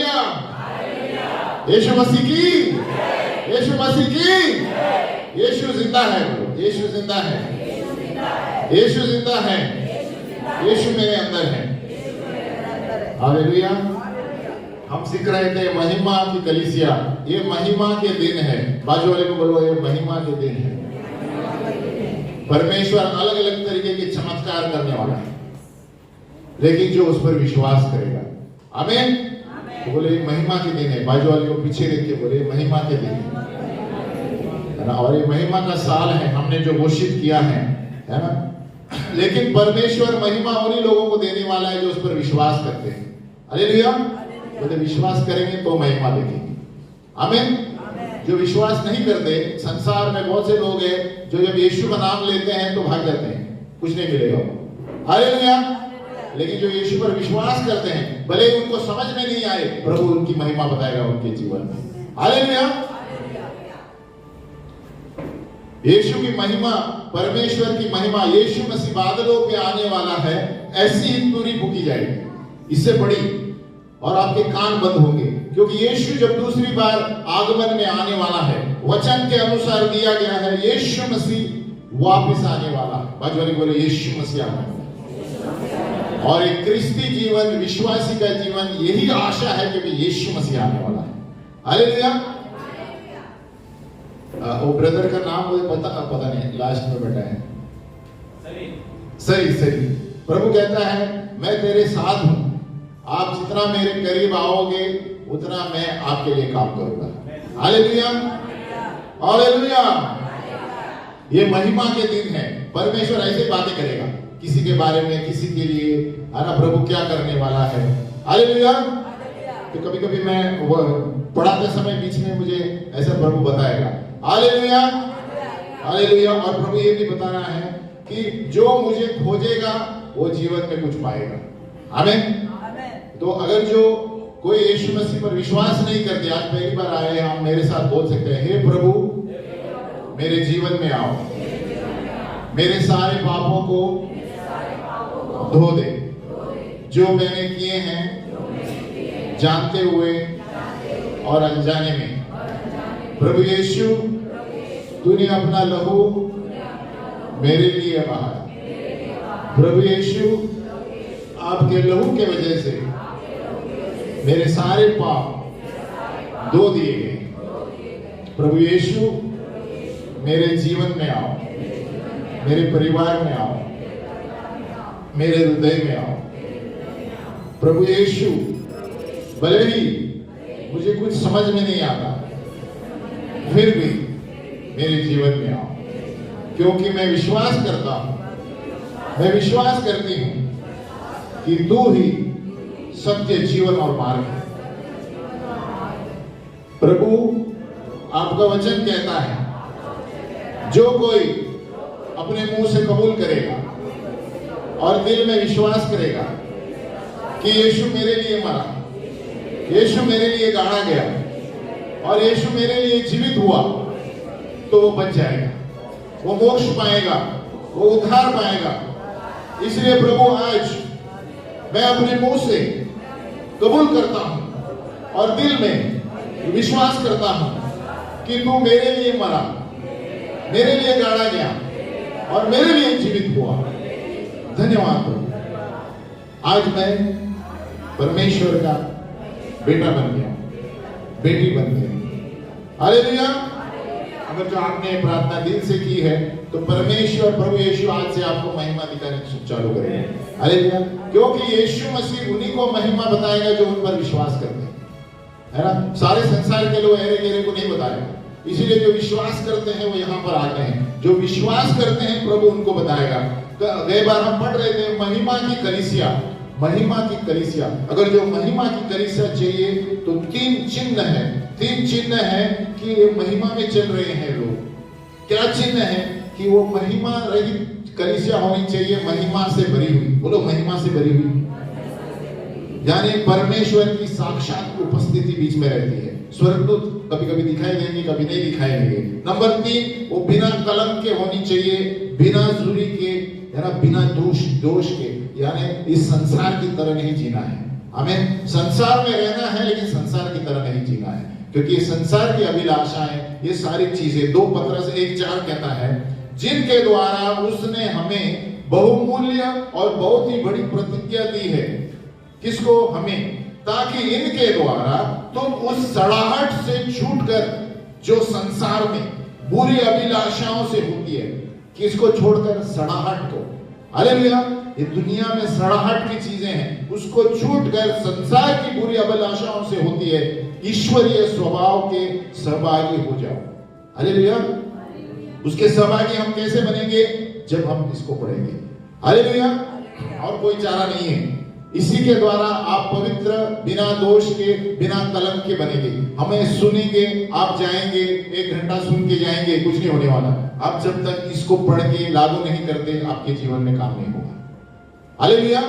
Hallelujah. यीशु मसीह की, यीशु मसीह की। यीशु जिंदा है, यीशु जिंदा है, यीशु जिंदा है, यीशु मेरे अंदर है। हालेलुया। हम सीख रहे थे महिमा की कलीसिया। ये महिमा के दिन है। बाजू वाले को बोलो, ये महिमा के दिन है। परमेश्वर अलग अलग तरीके के चमत्कार करने वाला है, लेकिन जो उस पर विश्वास करेगा। आमीन। तो बोले महिमा के दिन है। बाजू वाले को पीछे देख के बोले महिमा के दिन है ना। और ये महिमा का साल है, हमने जो घोषित किया है ना। लेकिन परमेश्वर महिमा उन्हीं लोगों को देने वाला है जो उस पर विश्वास करते हैं। हालेलुया। बोले विश्वास करेंगे तो महिमा देखेंगे। आमीन। जो विश्वास नहीं करते, संसार में बहुत से लोग हैं जो जब यीशु का नाम लेते हैं तो भाग जाते हैं, कुछ नहीं मिलेगा। हालेलुया। लेकिन जो यीशु पर विश्वास करते हैं, भले ही उनको समझ में नहीं आए, प्रभु उनकी महिमा बताएगा उनके जीवन में। हालेलुया। यीशु की महिमा, परमेश्वर की महिमा, यीशु मसीह बादलों पे आने वाला है, ऐसी ही तुरी फूकी जाएगी, इससे बड़ी। और आपके कान बंद होंगे, क्योंकि यीशु जब दूसरी बार आगमन में आने वाला है, वचन के अनुसार दिया गया है, यीशु मसीह वापस आने वाला है। बाजू वाले बोले यीशु मसीह आने वाला है। और एक क्रिस्ती जीवन, विश्वासी का जीवन, यही आशा है कि यीशु मसीह आने वाला है। हालेलुया। वो ब्रदर का नाम मुझे पता नहीं, लास्ट में बैठा है, सही। प्रभु कहता है मैं तेरे साथ हूं, आप जितना मेरे करीब आओगे उतना मैं आपके लिए काम करूंगा। हालेलुया। हालेलुया। ये महिमा के दिन है। परमेश्वर ऐसे बातें करेगा किसी के बारे में, किसी के लिए, है ना। प्रभु क्या करने वाला है। हालेलुया। तो कभी कभी मैं पढ़ाते समय बीच में मुझे ऐसा प्रभु बताएगा। हालेलुया। हालेलुया। और प्रभु ये भी बता रहा है कि जो मुझे खोजेगा वो जीवन में कुछ पाएगा। आमीन। तो अगर जो कोई यीशु मसीह पर विश्वास नहीं करते, आज पहली बार आए हैं, हम मेरे साथ बोल सकते हैं, हे प्रभु मेरे जीवन में आओ, मेरे सारे पापों को धो दे, जो मैंने किए हैं जानते हुए और अनजाने में। प्रभु यीशु तूने अपना लहू मेरे लिए बहाया। प्रभु यीशु आपके लहू के वजह से मेरे सारे पाप धो दिए गए। प्रभु यीशु मेरे जीवन में आओ, मेरे परिवार में आओ, मेरे हृदय में आओ। प्रभु यीशु भले ही मुझे कुछ समझ में नहीं आता, फिर भी मेरे जीवन में आओ, क्योंकि मैं विश्वास करता हूं, मैं विश्वास करती हूं कि तू ही सत्य, जीवन और मार्ग है। प्रभु आपका वचन कहता है जो कोई अपने मुंह से कबूल करेगा और दिल में विश्वास करेगा कि यीशु मेरे लिए मरा, यीशु मेरे लिए गाड़ा गया और यीशु मेरे लिए जीवित हुआ, तो वो बच जाएगा, वो मोक्ष पाएगा, वो उद्धार पाएगा। इसलिए प्रभु आज मैं अपने मुंह से कबूल करता हूं और दिल में विश्वास करता हूं कि तू मेरे लिए मरा, मेरे लिए गाड़ा गया और मेरे लिए जीवित हुआ। धन्यवाद प्रभु। आज मैं परमेश्वर का बेटा बन गया, बेटी बन गया। हालेलुया। अगर जो आपने प्रार्थना दिल से की है तो परमेश्वर प्रभु यीशु आज से आपको महिमा दिखाने चालू करेगा। हालेलुया। क्योंकि यीशु मसीह उन्हीं को महिमा बताएगा जो उन पर विश्वास करते हैं, है ना। सारे संसार के लोग ऐरे गहरे को नहीं बताएगा। इसीलिए जो विश्वास करते हैं वो यहाँ पर आते हैं, जो विश्वास करते हैं प्रभु उनको बताएगा। गए बार हम पढ़ रहे थे महिमा की कलीसिया, महिमा की कलीसिया। अगर जो महिमा की कलीसिया चाहिए तो तीन चिन्ह है कि ये महिमा में चल रहे हैं लोग। क्या चिन्ह है? कि वो महिमा रहित कलीसिया होनी चाहिए, महिमा से भरी हुई। बोलो महिमा से भरी हुई, यानी परमेश्वर की साक्षात उपस्थिति बीच में रहती है। स्वर्गदूत कभी कभी दिखाई देंगे, कभी नहीं दिखाई देंगे। नंबर 3, वो बिना कलंक के होनी चाहिए, बिना जुरी के, बिना दोष के, यानी इस संसार की तरह नहीं जीना है। हमें संसार में रहना है, लेकिन संसार की तरह नहीं जीना है, क्योंकि ये संसार की अभिलाषाएं, ये सारी चीजें 2 पत्रस 1:4 कहता है, जिनके द्वारा उसने हमें बहुमूल्य और बहुत ही बड़ी प्रतिज्ञा दी है। किसको? हमें, ताकि इनके द्वारा तुम उस सड़ाहट से छूटकर जो संसार में बुरी अभिलाषाओं से होती है, किसको छोड़कर? सड़ाहट को। हालेलुया। ये दुनिया में सड़ाहट की चीजें हैं, उसको छूटकर संसार की बुरी अभिलाषाओं से होती है ईश्वरीय स्वभाव के सहभागी हो जाओ। हालेलुया। उसके सहभागी हम कैसे बनेंगे? जब हम इसको पढ़ेंगे। हालेलुया। और कोई चारा नहीं है। इसी के द्वारा आप पवित्र, बिना दोष के, बिना कलंक के बनेंगे। हमें सुनेंगे, आप जाएंगे, 1 घंटा सुन के जाएंगे, कुछ नहीं होने वाला। आप जब तक इसको पढ़ के लागू नहीं करते, आपके जीवन में काम नहीं होगा। हालेलुया।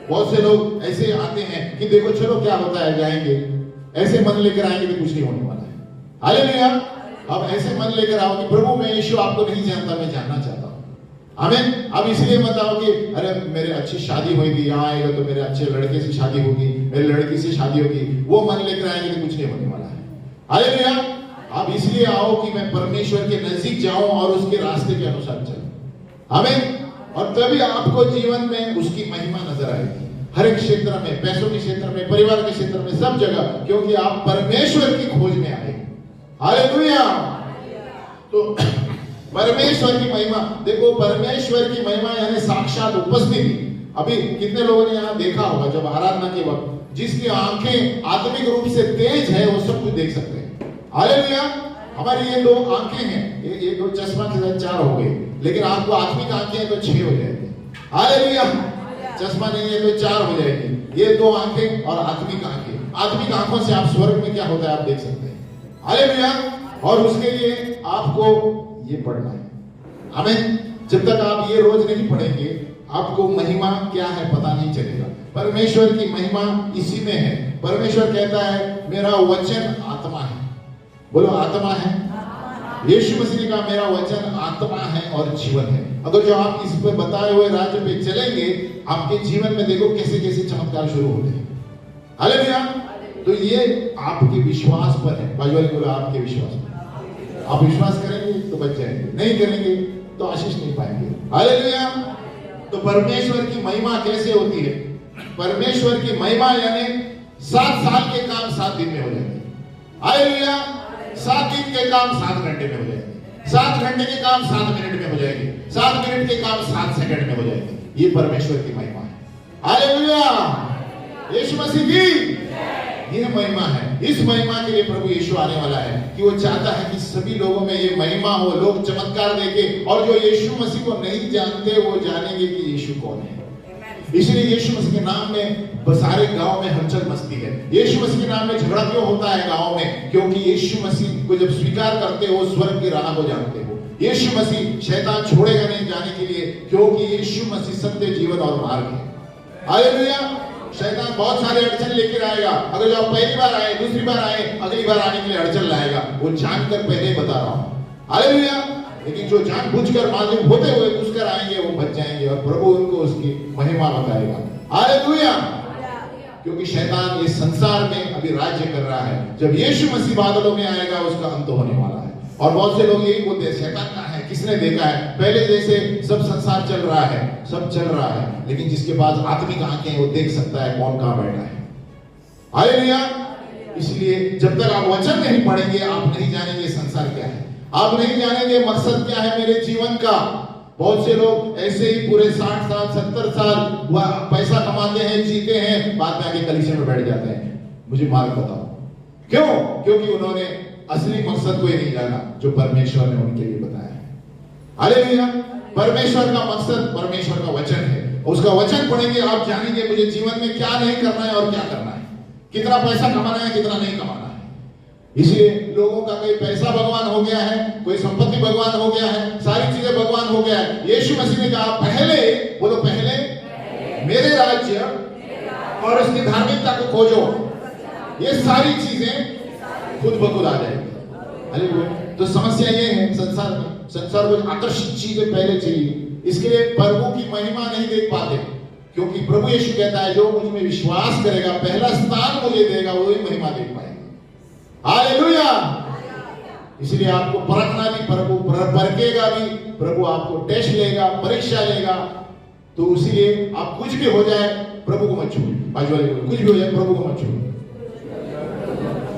बहुत से लोग ऐसे आते हैं कि देखो चलो क्या होता है, जाएंगे, ऐसे मन लेकर आएंगे तो कुछ नहीं होने वाला है। हालेलुया। अब ऐसे मन लेकर आओ कि प्रभु मैं यीशु आपको नहीं जानता, मैं जानना चाहता हूं। आमीन। अब इसलिए मत आओ कि अरे मेरे अच्छी शादी होगी, यहाँ आएगा तो मेरे अच्छे लड़के से शादी होगी, मेरी लड़की से शादी होगी, वो मन लेकर आएंगे तो कुछ नहीं होने वाला है। हालेलुया। आप इसलिए आओ कि मैं परमेश्वर के नजदीक जाऊं और उसके रास्ते के अनुसार चलूं। आमीन। और तभी आपको जीवन में उसकी महिमा नजर आएगी, हर एक क्षेत्र में, पैसों के क्षेत्र में, परिवार के क्षेत्र में, सब जगह, क्योंकि आप परमेश्वर की खोज में आए। हालेलुया। तो परमेश्वर की महिमा, देखो परमेश्वर की महिमा यानी साक्षात उपस्थिति। अभी कितने लोगों ने यहाँ देखा होगा जब आराधना के वक्त, जिसकी आंखें आत्मिक रूप से तेज है वो सब कुछ देख सकते हैं। हालेलुया। हमारी ये 2 आंखें हैं, ये 2 चश्मा के साथ 4 हो गए, लेकिन आपको आत्मिक आंखें हैं तो 6 हो जाएंगे। हालेलुया। चश्मा नहीं है तो 4 हो जाएंगे। ये 2 आंखें और आत्मिक आंखें, आत्मिक आंखों से आप स्वर्ग में क्या होता है आप देख सकते हैं। हालेलुया। और उसके लिए आपको ये पढ़ना है। आमीन। जब तक आप ये रोज नहीं पढ़ेंगे, आपको महिमा क्या है पता नहीं चलेगा। परमेश्वर की महिमा इसी में है। परमेश्वर कहता है मेरा वचन आत्मा है। बोलो आत्मा है। यीशु मसीह ने कहा मेरा वचन आत्मा है और जीवन है। अगर जो आप इस पे बताए हुए राज्य पे चलेंगे, आपके जीवन में देखो कैसे कैसे चमत्कार शुरू होते हैं। हालेलुया। तो ये आपके विश्वास पर है। बाजू वाले बोलो आपके विश्वास पर। आप विश्वास करेंगे तो बच जाएंगे, नहीं करेंगे तो आशीष नहीं पाएंगे। हालेलुया। तो परमेश्वर की महिमा कैसे होती है? परमेश्वर की महिमा यानी 7 साल के काम 7 दिन में हो जाएंगे। हालेलुया। 7 दिन के काम 7 घंटे में हो जाएंगे, 7 घंटे के काम 7 मिनट में हो जाएंगे, 7 मिनट के काम 7 सेकंड में हो जाएंगे। ये परमेश्वर की महिमा है। हालेलुया। यीशु मसीह की ये महिमा है। इस महिमा के लिए प्रभु यीशु आने वाला है कि वो चाहता है कि सभी लोगों में ये महिमा हो, लोग चमत्कार देखे, और जो यीशु मसीह को नहीं जानते वो जानेंगे कि यीशु कौन है। इसलिए यीशु मसीह के नाम में सारे गांव में हलचल मचती है। यीशु मसीह के नाम में झगड़ा क्यों होता है गांव में? क्योंकि यीशु मसीह को जब स्वीकार करते हो स्वर्ग की राह को जानते हो। यीशु मसीह शैतान छोड़ेगा नहीं जाने के लिए, क्योंकि यीशु मसीह सत्य, जीवन और मार्ग है। हालेलुया। शैतान बहुत सारे अड़चन लेकर आएगा। अगर जो आप पहली बार आए, दूसरी बार आए, अगली बार आने के लिए अड़चन लाएगा, वो जानकर पहले बता रहा हूं। हालेलुया। लेकिन जो जानबूझकर मालूम होते हुए घुसकर आएंगे वो बच जाएंगे और प्रभु उनको उसकी महिमा बताएगा। हालेलुया। क्योंकि शैतान इस संसार में अभी राज्य कर रहा है। जब यीशु मसीह बादलों में आएगा उसका अंत होने वाला है। और बहुत से लोग यही बोलते हैं शैतान कहाँ है, किसने देखा है? पहले जैसे सब संसार चल रहा है, सब चल रहा है, लेकिन जिसके पास आत्मिक आंखें वो देख सकता है कौन कहाँ बैठा है। हालेलुया। इसलिए जब तक आप वचन नहीं पढ़ेंगे आप नहीं जानेंगे संसार क्या है, आप नहीं जानेंगे मकसद क्या है मेरे जीवन का। बहुत से लोग ऐसे ही पूरे 60 साल 70 साल पैसा कमाते हैं, जीते हैं, बाद में आके कलीसिया में बैठ जाते हैं। मुझे मार्ग बताओ क्यों? क्योंकि उन्होंने असली मकसद को ही नहीं जाना जो परमेश्वर ने उनके लिए बताया है। हालेलुया। परमेश्वर का मकसद परमेश्वर का वचन है। उसका वचन पढ़ेंगे आप जानेंगे मुझे जीवन में क्या नहीं करना है और क्या करना है, कितना पैसा कमाना है, कितना नहीं कमाना है। इसलिए लोगों का कोई पैसा भगवान हो गया है, कोई संपत्ति भगवान हो गया है, सारी चीजें भगवान हो गया है। यीशु मसीह ने कहा पहले, बोलो पहले मेरे राज्य और उसकी धार्मिकता को खोजो, ये सारी चीजें खुद ब खुद आ जाएगी। हालेलुया। तो समस्या ये है संसार में, संसार को आकर्षित चीजें पहले चाहिए, इसके लिए प्रभु की महिमा नहीं देख पाते। क्योंकि प्रभु यीशु कहता है जो मुझ में विश्वास करेगा, पहला स्थान मुझे देगा, वो ही महिमा देख पाएंगे। हालेलुया। इसलिए आपको परखना भी, प्रभु परखेगा भी, प्रभु आपको टेस्ट लेगा, परीक्षा लेगा। तो इसलिए आप कुछ भी हो जाए प्रभु को मत छूइए। बाजू वाले को कुछ भी हो जाए प्रभु को मत छूइए।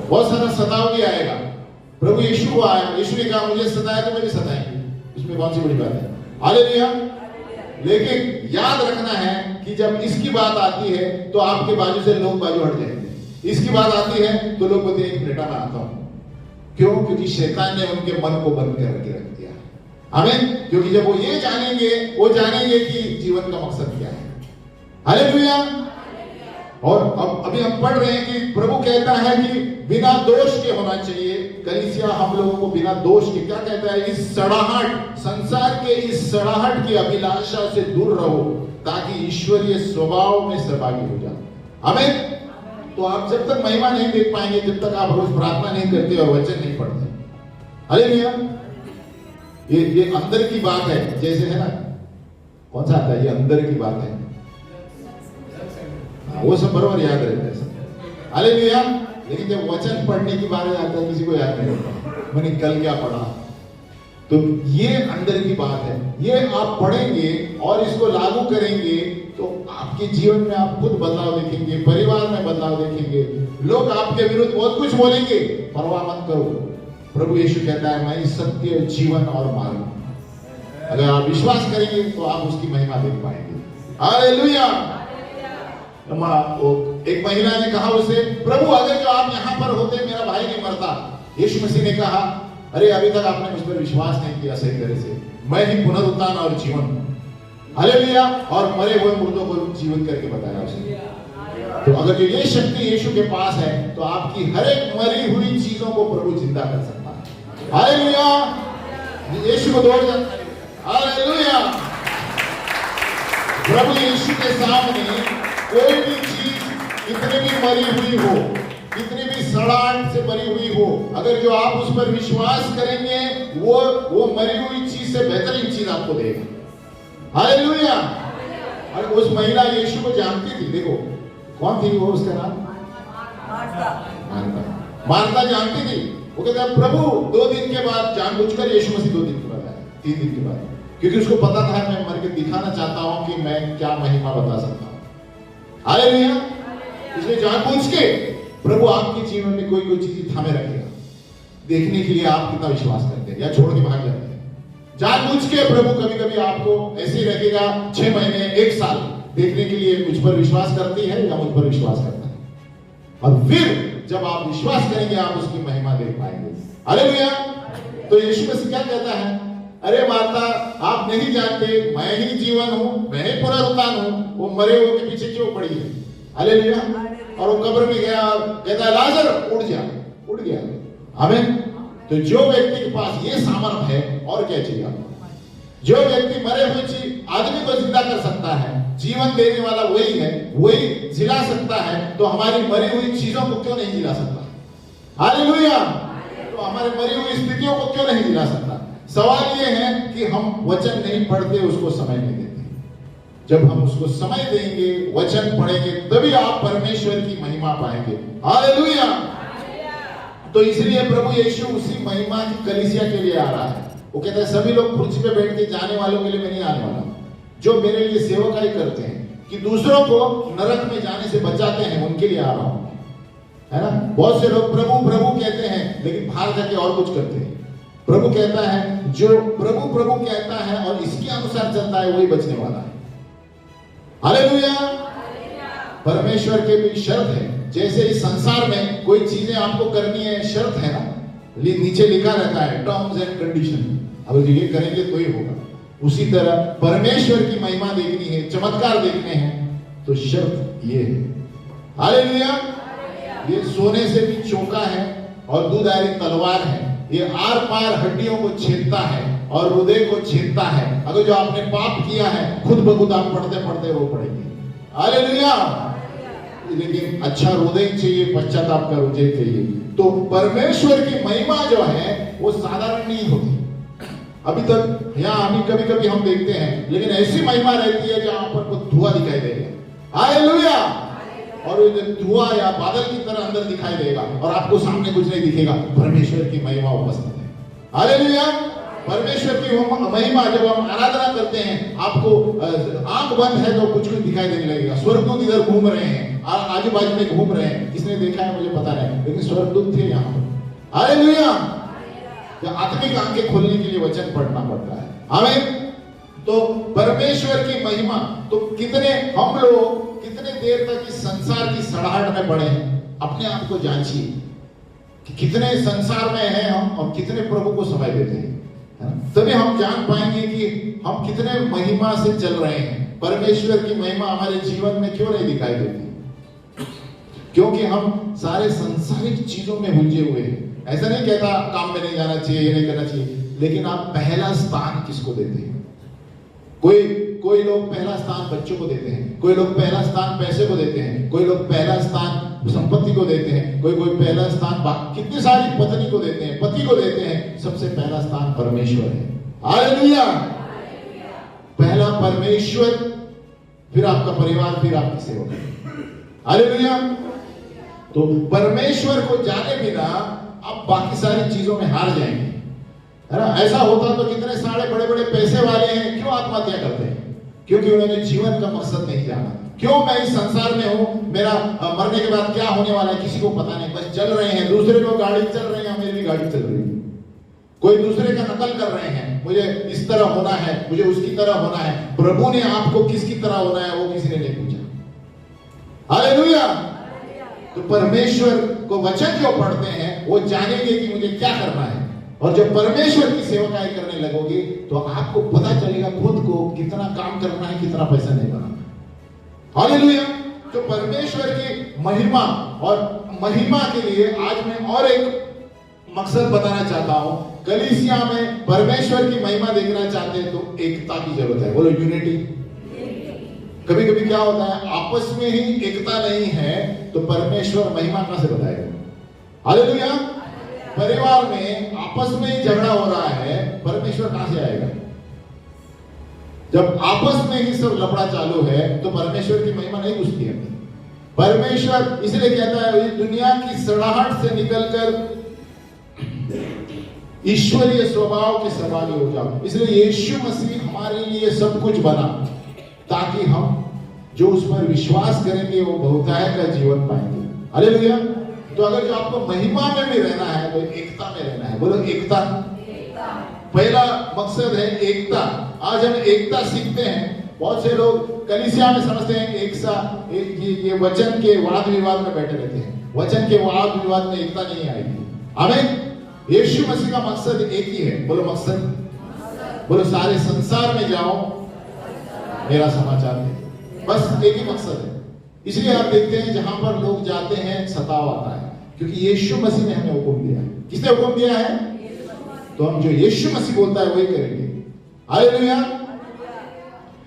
बहुत सारा सताव भी आएगा। प्रभु यीशु को आया, यीशु ने कहा मुझे सताया तो मुझे सताएंगे, इसमें कौन सी बड़ी बात है। हालेलुया। लेकिन याद रखना है कि जब इसकी बात आती है तो आपके बाजू से लोग बाजू हट जाएंगे। इसकी बात आती है तो लोग बोलते हैं एक मिनट में आता हूं। क्यों? क्योंकि शैतान ने उनके मन को बंद करके रख दिया। आमीन। क्योंकि जब वो ये जानेंगे, वो जानेंगे कि जीवन का मकसद क्या है। हालेलुया। और अब अभी हम पढ़ रहे हैं कि प्रभु कहता है कि बिना दोष के होना चाहिए। कलीसिया हम लोगों को बिना दोष के, क्या कहता है, इस सड़ाहट, संसार के इस सड़ाहट की अभिलाषा से दूर रहो ताकि ईश्वरीय स्वभाव में सहभागी हो जाओ। आमीन। तो आप जब तक महिमा नहीं देख पाएंगे, जब तक आप रोज प्रार्थना नहीं करते और वचन नहीं पढ़ते। हालेलुया। ये अंदर की बात है, जैसे है ना, कौन सा आता है, ये अंदर की बात है। वो सब बराबर याद रहता है सब। हालेलुया। लेकिन जब वचन पढ़ने की बात आता है किसी को याद नहीं होता मैंने कल क्या पढ़ा। तो ये अंदर की बात है। ये आप पढ़ेंगे और इसको लागू करेंगे तो आपके जीवन में आप खुद बदलाव देखेंगे, परिवार में बदलाव देखेंगे। लोग आपके विरुद्ध बहुत कुछ बोलेंगे, परवाह मत करो। प्रभु यीशु कहता है मैं सत्य, जीवन और मार्ग। अगर आप विश्वास करेंगे तो आप उसकी महिमा देख पाएंगे। हालेलुया। एक महिला ने कहा उसे, प्रभु अगर जो आप यहाँ पर होते मेरा भाई नहीं मरता। यीशु मसीह ने कहा, अरे अभी तक आपने मुझ पर विश्वास नहीं किया सही तरह से। मैं ही पुनरुत्थान और जीवन। हालेलुया। और मरे हुए मुर्दों को जीवित करके बताया उसने। तो अगर जो ये शक्ति यीशु के पास है तो आपकी हर एक मरी हुई चीजों को प्रभु जिंदा कर सकता है। हालेलुया। यीशु को दौड़ जाता है। हालेलुया। प्रभु यीशु के सामने कोई भी चीज कितनी भी मरी हुई हो, कितनी भी सड़ाहट से मरी हुई हो, अगर जो आप उस पर विश्वास करेंगे वो मरी हुई चीज से बेहतरीन चीज आपको देगा। हालेलुया। और उस महिला यीशु को जानती थी। देखो कौन थी वो, उसका नाम मार्था जानती थी। वो कहता है प्रभु 2 दिन के बाद, जानबूझकर यीशु मसीह 2 दिन के बाद आया, 3 दिन के बाद, क्योंकि उसको पता था मैं मर के दिखाना चाहता हूं कि मैं क्या महिमा बता सकता हूं। हालेलुया। इसलिए जानबूझ के प्रभु आपके जीवन में कोई चीज थामे रखेगा, देखने के लिए आप कितना विश्वास करते हैं या छोड़ के भाग जाते हैं। जानबूझ के प्रभु कभी कभी आपको ऐसे ही रखेगा 6 महीने 1 साल, देखने के लिए मुझ पर विश्वास करती है या मुझ पर विश्वास करता है। और फिर जब आप विश्वास करेंगे आप उसकी महिमा देख पाएंगे। हालेलुया। तो यीशु मसीह क्या कहता है, अरे मार्था आप नहीं जानते मैं ही जीवन हूं, मैं ही पुनरुत्थान हूं। वो मरे हुए के पीछे क्यों पड़ी है। हालेलुया। और वो कब्र में गया, कहता है लाजर उठ जा, उठ गया। आमीन। तो जो व्यक्ति के पास ये सामर्थ है और क्या चाहिए आपको। जो व्यक्ति मरे हुए आदमी को जिंदा कर सकता है, जीवन देने वाला वही है, वही जिला सकता है, तो हमारी मरी हुई चीजों को क्यों नहीं जिला सकता। हालेलुया। तो हमारे मरी हुई स्थितियों को क्यों नहीं जिला सकता। सवाल ये है कि हम वचन नहीं पढ़ते, उसको समय नहीं देते। जब हम उसको समय देंगे, वचन पढ़ेंगे, तभी आप परमेश्वर की महिमा पाएंगे। हालेलुया। तो इसलिए प्रभु यीशु उसी महिमा की कलीसिया के लिए आ रहा है। वो कहता है सभी लोग कुर्सी पे बैठ के जाने वालों के लिए मैं नहीं आने वाला, जो मेरे लिए सेवकाई करते हैं, कि दूसरों को नरक में जाने से बचाते हैं, उनके लिए आ रहा हूं। है ना। बहुत से लोग प्रभु प्रभु कहते हैं लेकिन बाहर जाके और कुछ करते हैं। प्रभु कहता है जो प्रभु प्रभु कहता है और इसके अनुसार चलता है वही बचने वाला है। हालेलुया। परमेश्वर के भी शर्त है। जैसे इस संसार में कोई चीजें आपको करनी है, शर्त है ना, नीचे लिखा रहता है टर्म्स एंड कंडीशन, अगर ये करेंगे तो ही होगा। उसी तरह परमेश्वर की महिमा देखनी है, चमत्कार देखने हैं, तो शर्त ये है। हालेलुया। ये सोने से भी चौका है और दूधारी तलवार है। ये आर पार हड्डियों को छेदता है और हृदय को छेदता है। अगर जो आपने पाप किया है खुद ब खुद आप पढ़ते पढ़ते रो पड़ेंगे। हालेलुया। लेकिन अच्छा हृदय चाहिए, पश्चाताप का हृदय चाहिए। तो परमेश्वर की महिमा जो है वो साधारण नहीं होती। अभी तक यहाँ अभी कभी कभी हम देखते हैं, लेकिन ऐसी महिमा रहती है जहां पर धुआं दिखाई देगा। हालेलुया। और वो जब धुआं या बादल की तरह अंदर दिखाई देगा और आपको सामने कुछ नहीं दिखेगा, परमेश्वर की महिमा उपस्थित है। हालेलुया। परमेश्वर की महिमा जब हम आराधना करते हैं, आपको आंख बंद है तो कुछ कुछ दिखाई देने लगेगा। स्वर्गदूत इधर घूम रहे हैं, आजू बाजू में घूम रहे हैं, किसने देखा है मुझे पता नहीं, लेकिन स्वर्गदूत थे यहाँ पर। हालेलुया। आत्मिक आंखें खोलने के लिए वचन पढ़ना पड़ता है। आमीन। तो परमेश्वर की महिमा, तो कितने हम लोग कितने देर तक इस संसार की सड़ाहट में पड़े हैं, अपने आप को जांचिए कि कितने संसार में हैं हम और कितने प्रभु को समय देते हैं। तभी हम जान पाएंगे कि हम कितने महिमा से चल रहे हैं। परमेश्वर की महिमा हमारे जीवन में क्यों नहीं दिखाई देती? क्योंकि हम सारे सांसारिक चीजों में उलझे हुए हैं। ऐसा नहीं कहता काम में नहीं जाना चाहिए, ये नहीं करना चाहिए, लेकिन आप पहला स्थान किसको देते हैं? कोई लोग पहला स्थान बच्चों को देते हैं, कोई लोग पहला स्थान पैसे को देते हैं, कोई लोग पहला स्थान संपत्ति को देते हैं, कोई पहला स्थान कितनी सारी पत्नी को देते हैं, पति को देते हैं। सबसे पहला स्थान परमेश्वर है। हालेलुया। पहला परमेश्वर, फिर आपका परिवार, फिर आपकी सेवा। हालेलुया। तो परमेश्वर को जाने बिना आप बाकी सारी चीजों में हार जाएंगे, है ना। ऐसा होता तो कितने सारे बड़े बड़े पैसे वाले हैं क्यों आत्महत्या करते हैं? क्योंकि उन्होंने जीवन का मकसद नहीं जाना। क्यों मैं इस संसार में हूं, मेरा मरने के बाद क्या होने वाला है किसी को पता नहीं, बस चल रहे हैं। दूसरे लोग गाड़ी चल रहे हैं, मेरी भी गाड़ी चल रही है। कोई दूसरे का नकल कर रहे हैं, मुझे इस तरह होना है, मुझे उसकी तरह होना है। प्रभु ने आपको किसकी तरह होना है वो किसी ने नहीं पूछा। हालेलुया। तो परमेश्वर को वचन जो पढ़ते हैं वो जानेंगे कि मुझे क्या करना है। और जब परमेश्वर की सेवकाई करने लगोगे तो आपको पता चलेगा खुद को कितना काम करना है, कितना पैसा नहीं बनाना। हालेलुया। तो परमेश्वर की महिमा, और महिमा के लिए आज मैं और एक मकसद बताना चाहता हूं। कलीसिया में परमेश्वर की महिमा देखना चाहते हैं तो एकता की जरूरत है। बोलो यूनिटी। कभी कभी क्या होता है, आपस में ही एकता नहीं है तो परमेश्वर महिमा कहां से बताएगा? हालेलुया। परिवार में आपस में ही झगड़ा हो रहा है, परमेश्वर कहां से आएगा? जब आपस में ही सब लफड़ा चालू है तो परमेश्वर की महिमा नहीं घुसती है। परमेश्वर इसलिए कहता है दुनिया की सड़ाहट से निकलकर ईश्वरीय स्वभाव के सहभागी हो जाओ। इसलिए यीशु मसीह हमारे लिए सब कुछ बना ताकि हम जो उस पर विश्वास करेंगे वो बहुतायत का जीवन पाएंगे। हालेलुया। तो अगर जो आपको महिमा में भी रहना है तो एकता में रहना है। बोलो एकता। पहला मकसद है एकता। आज हम एकता सीखते हैं। बहुत से लोग कलीसिया में समझते हैं ये वचन के वाद विवाद में बैठे रहते हैं। वचन के वाद विवाद में एकता नहीं आएगी। आमीन। यीशु मसीह का मकसद एक ही है। बोलो मकसद। बोलो सारे संसार में जाओ मेरा समाचार दे। बस एक ही मकसद है। इसलिए आप देखते हैं जहां पर लोग जाते हैं सताव आता है, क्योंकि यीशु मसीह ने हमें हुक्म दिया है। किसने हुक्म दिया है? तो हम जो यीशु मसीह बोलता है वही करेंगे। हालेलुया।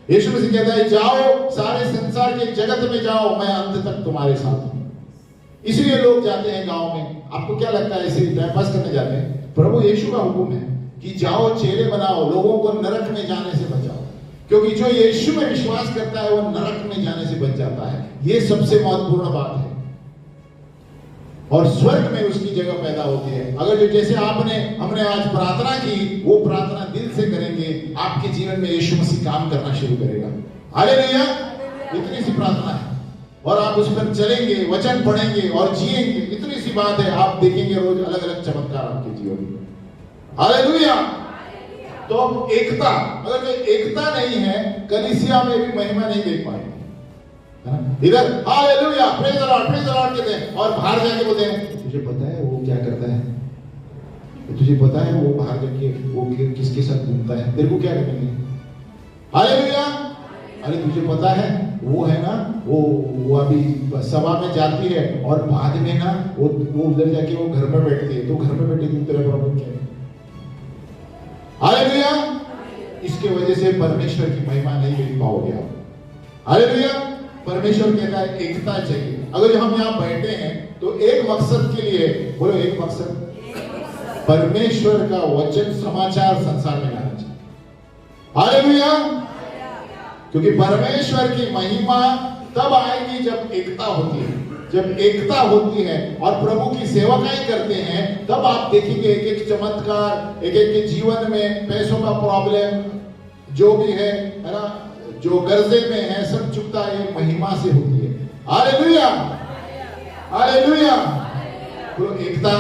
यीशु मसीह कहता है जाओ सारे संसार के जगत में जाओ, मैं अंत तक तुम्हारे साथ हूं। इसलिए लोग जाते हैं गांव में। आपको क्या लगता है ऐसे टाइम पास करने जाते हैं? प्रभु यीशु का हुक्म है कि जाओ चेले बनाओ, लोगों को नरक में जाने से बचाओ। क्योंकि जो यीशु में विश्वास करता है वो नरक में जाने से बच जाता है। ये सबसे महत्वपूर्ण बात है। और स्वर्ग में उसकी जगह पैदा होती है। अगर जो जैसे हमने आज प्रार्थना की, वो प्रार्थना दिल से करेंगे, आपके जीवन में यीशु मसीह काम करना शुरू करेगा। हालेलुया। इतनी सी प्रार्थना है और आप उस पर चलेंगे, वचन पढ़ेंगे और जिएंगे। इतनी सी बात है। आप देखेंगे रोज अलग अलग चमत्कार आपके जीवन में। हालेलुया। तो एकता, अगर जो एकता नहीं है कलीसिया में भी महिमा नहीं देख पाएंगे। इधर हालेलुया प्रेज द लॉर्ड कहते हैं और बाहर जाके बोलते हैं तुझे पता है वो क्या करता है, तुझे पता है वो बाहर जाके वो किसके साथ घूमता है, तेरे को क्या करेंगे? हालेलुया। अरे तुझे पता है वो है ना, वो अभी सभा में जाती है और बाद में ना वो उधर जाके वो घर में बैठती है। तो घर में बैठी थी, तेरा प्रॉब्लम क्या है? हालेलुया। इसके वजह से परमेश्वर की महिमा नहीं देख पाओगे आप। हालेलुया। परमेश्वर कहता है एकता चाहिए। अगर हम यहाँ बैठे हैं तो एक मकसद के लिए, बोलो एक मकसद, परमेश्वर का वचन समाचार संसार में लाना चाहिए। हालेलुया। क्योंकि परमेश्वर की महिमा तब आएगी जब एकता होती है। जब एकता होती है और प्रभु की सेवकाएं करते हैं, तब आप देखेंगे एक एक चमत्कार, एक एक के जीवन में पैसों का प्रॉब्लम जो भी है ना, जो कर्जे में है, सब चुकता है महिमा से होती है। Hallelujah, hallelujah. तो एकता,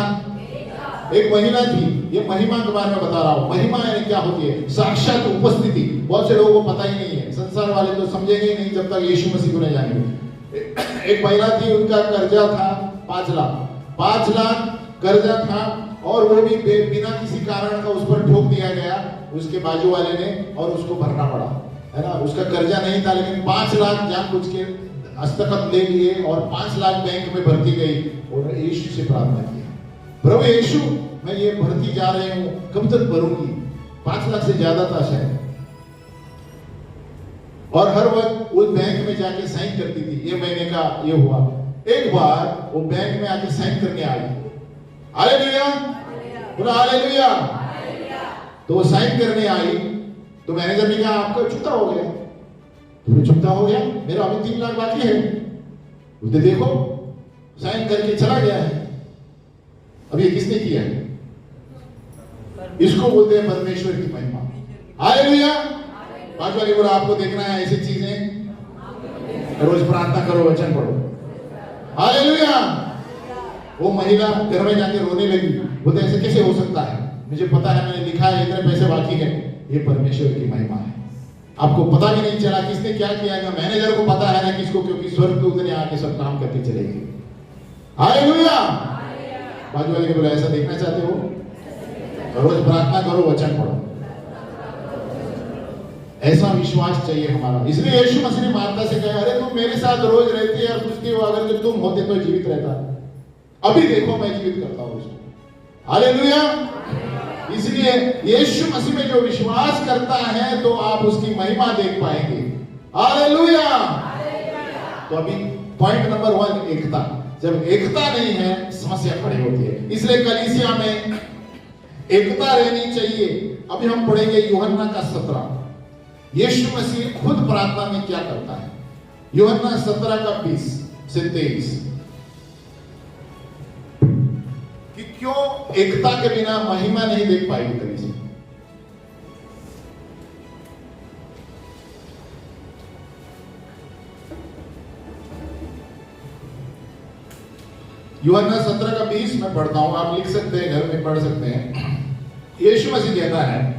एक महिला थी, ये महिमा के बारे में बता रहा हूं। महिमा यानी क्या होती है? साक्षात उपस्थिति। बहुत से लोगों को पता ही नहीं है, संसार वाले तो समझेंगे ही नहीं जब तक यीशु मसीह को नहीं जानेंगे। एक महिला थी, उनका कर्जा था 5 लाख, 5 लाख कर्जा था, और वो भी बिना किसी कारण का उस पर ठोक दिया गया उसके बाजू वाले ने, और उसको भरना पड़ा, है ना। उसका कर्जा नहीं था, लेकिन 5 लाख जानबूझ के हस्तखत ले लिए और 5 लाख बैंक में भरती गई, और यीशु से प्रार्थना की, प्रभु यीशु, मैं ये भरती जा रही हूँ, कब तक भरूंगी? 5 लाख से ज्यादा था शायद। और हर वक्त वो बैंक में जाके साइन करती थी, ये महीने का ये हुआ। एक बार वो बैंक में आके साइन करने आई, हालेलुया, बोला हालेलुया। तो वो साइन करने आई, तो मैनेजर ने कहा आपका चुकता हो गया। तुम्हें चुकता हो गया? मेरा अभी 3 लाख बाकी है। उसने देखो साइन करके चला गया है। अब ये किसने किया है? इसको बोलते हैं परमेश्वर की महिमा। हालेलुया। पांच वाली बोला आपको देखना है ऐसी चीजें, रोज प्रार्थना करो, वचन पढ़ो। हालेलुया। वो महिला घर में जाके रोने लगी, बोलते ऐसे कैसे हो सकता है? मुझे पता है, मैंने लिखा है, इतने पैसे बाकी है। ये परमेश्वर की महिमा है। आपको पता भी नहीं चला किसने क्या किया, ना मैनेजर को पता है ना किसको, क्योंकि स्वर्गदूत ने आके सब काम करके चले गए। हालेलुया। बाजू वाले के बोला ऐसा देखना चाहते हो? रोज प्रार्थना करो, वचन पढ़ो। ऐसा विश्वास चाहिए हमारा। इसलिए यीशु मसीह ने मार्था से कहा, अरे तुम मेरे साथ रोज रहती है और पूछती हो, अगर जब तुम होते तो जीवित रहता। अभी देखो मैं जीवित करता हूं उसको। हालेलुया। इसलिए यीशु मसीह में जो विश्वास करता है तो आप उसकी महिमा देख पाएंगे। हालेलुया। तो अभी पॉइंट नंबर 1, एकता। जब एकता नहीं है, समस्या खड़ी होती है। इसलिए कलीसिया में एकता रहनी चाहिए। अभी हम पढ़ेंगे यूहन्ना का 17। यीशु मसीह खुद प्रार्थना में क्या करता है? यूहन्ना 17 का 20 से 23 कि क्यों एकता के बिना महिमा नहीं देख पाएगी कलीसिया। यूहन्ना 17 का 20 में पढ़ता हूं, आप लिख सकते हैं, घर में पढ़ सकते हैं। यीशु मसीह कहता है,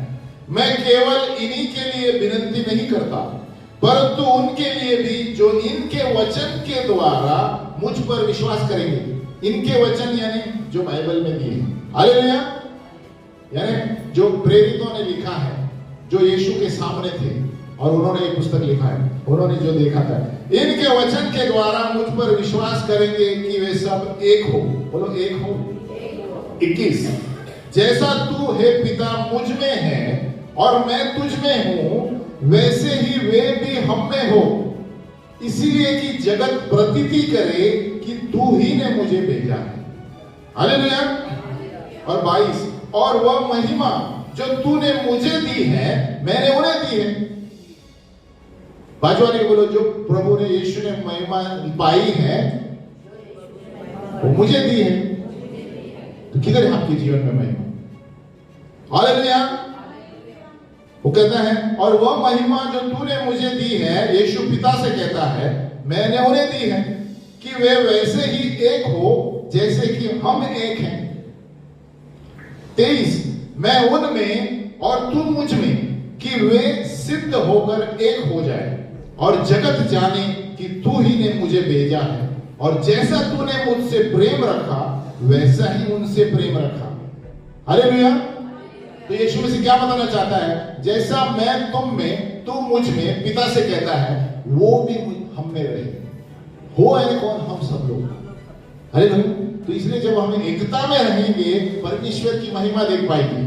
मैं केवल इन्हीं के लिए विनती नहीं करता, परंतु उनके लिए भी जो इनके वचन के द्वारा मुझ पर विश्वास करेंगे। इनके वचन यानी जो बाइबल में दिए हैं। हालेलुया। यानी जो प्रेरितों ने लिखा है, जो यीशु के सामने थे और उन्होंने ये पुस्तक लिखा है, उन्होंने जो देखा था, इनके वचन के द्वारा मुझ पर विश्वास करेंगे कि वे सब एक हो। बोलो एक हो। 21 जैसा तू हे पिता मुझ में है और मैं तुझ में हूं, वैसे ही वे भी हम में हो, इसीलिए कि जगत प्रतीति करे कि तू ही ने मुझे भेजा है। हालेलुया। और 22 और वह महिमा जो तूने मुझे दी है, मैंने उन्हें दी है। बाजू वाले बोलो, जो प्रभु ने, यीशु ने महिमा पाई है वो मुझे दी है। तो किधर है आपके जीवन में महिमा? हालेलुया। वो कहता है और वह महिमा जो तूने मुझे दी है, यीशु पिता से कहता है, मैंने उन्हें दी है कि वे वैसे ही एक हो जैसे कि हम एक हैं। 23 मैं उनमें और तुम मुझ में, कि वे सिद्ध होकर एक हो जाए और जगत जाने कि तू ही ने मुझे भेजा है, और जैसा तूने मुझसे प्रेम रखा वैसा ही उनसे प्रेम रखा। हालेलुया। तो यीशु मसीह क्या बताना चाहता है? जैसा मैं तुम में, तू मुझ में, पिता से कहता है, वो भी हम में रहे। हो है कौन? हम सब लोग। हालेलुया। तो इसलिए जब हम एकता में रहेंगे, परमेश्वर की महिमा देख पाएंगे।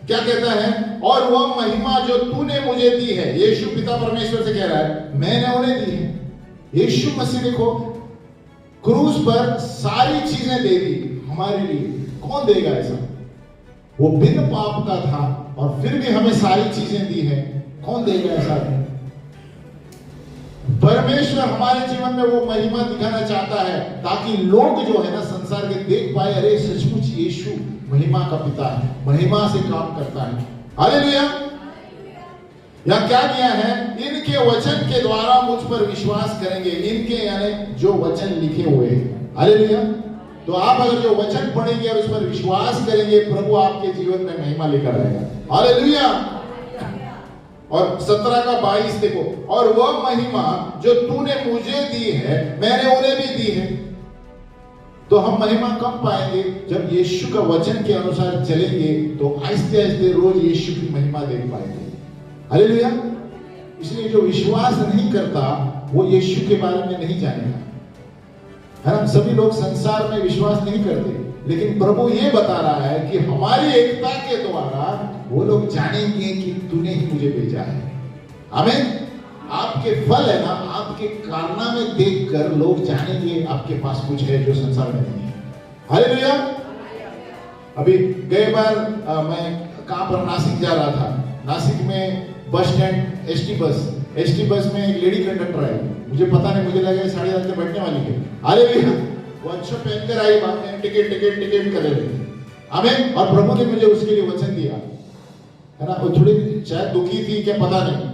क्या कहता है? और वह महिमा जो तूने मुझे दी है, यीशु पिता परमेश्वर से कह रहा है, मैंने उन्हें दी है। यीशु मसीह देखो क्रूस पर सारी चीजें दे दी हमारे लिए। कौन देगा ऐसा? वो बिन पाप का था और फिर भी हमें सारी चीजें दी है। कौन देगा ऐसा? परमेश्वर हमारे जीवन में वो महिमा दिखाना चाहता है ताकि लोग जो है ना संसार के देख पाए, अरे सचमुच यीशु महिमा का पिता है, महिमा से काम करता है। हालेलुया। या क्या किया है, इनके वचन के द्वारा मुझ पर विश्वास करेंगे। इनके यानी जो वचन लिखे हुए हैं। हालेलुया। तो आप अगर जो वचन पढ़ेंगे और उस पर विश्वास करेंगे, प्रभु आपके जीवन में महिमा लेकर आएगा। हालेलुया। और 17 का 22 देखो, और वह महिमा जो तूने मुझे दी है मैंने उन्हें भी दी है। तो हम महिमा कब पाएंगे, जब यीशु का वचन के अनुसार चलेंगे, तो आहिस्ते आहिस्ते रोज यीशु की महिमा देख पाएंगे। हालेलुया। इसलिए जो विश्वास नहीं करता वो यीशु के बारे में नहीं जानेगा, है ना। सभी लोग संसार में विश्वास नहीं करते, लेकिन प्रभु ये बता रहा है कि हमारी एकता के द्वारा वो लोग जानेंगे कि तूने ही मुझे भेजा है। आमीन। आपके फल है ना, आपके कारनामे देखकर लोग जानेंगे आपके पास कुछ है जो संसार में नहीं है। हालेलुया। अभी गए बार मैं कहां पर, नासिक जा रहा था। नासिक में बस स्टैंड एसटी बस में एक लेडी कंडक्टर आई। मुझे पता नहीं, मुझे लगा 8:30 में बैठने वाली है। हालेलुया। वो अच्छा पहनकर आई, बाद में टिकट कर रही थी। आमीन। और प्रभु ने मुझे उसके लिए वचन दिया, है ना। वो थोड़ी शायद दुखी थी क्या पता नहीं,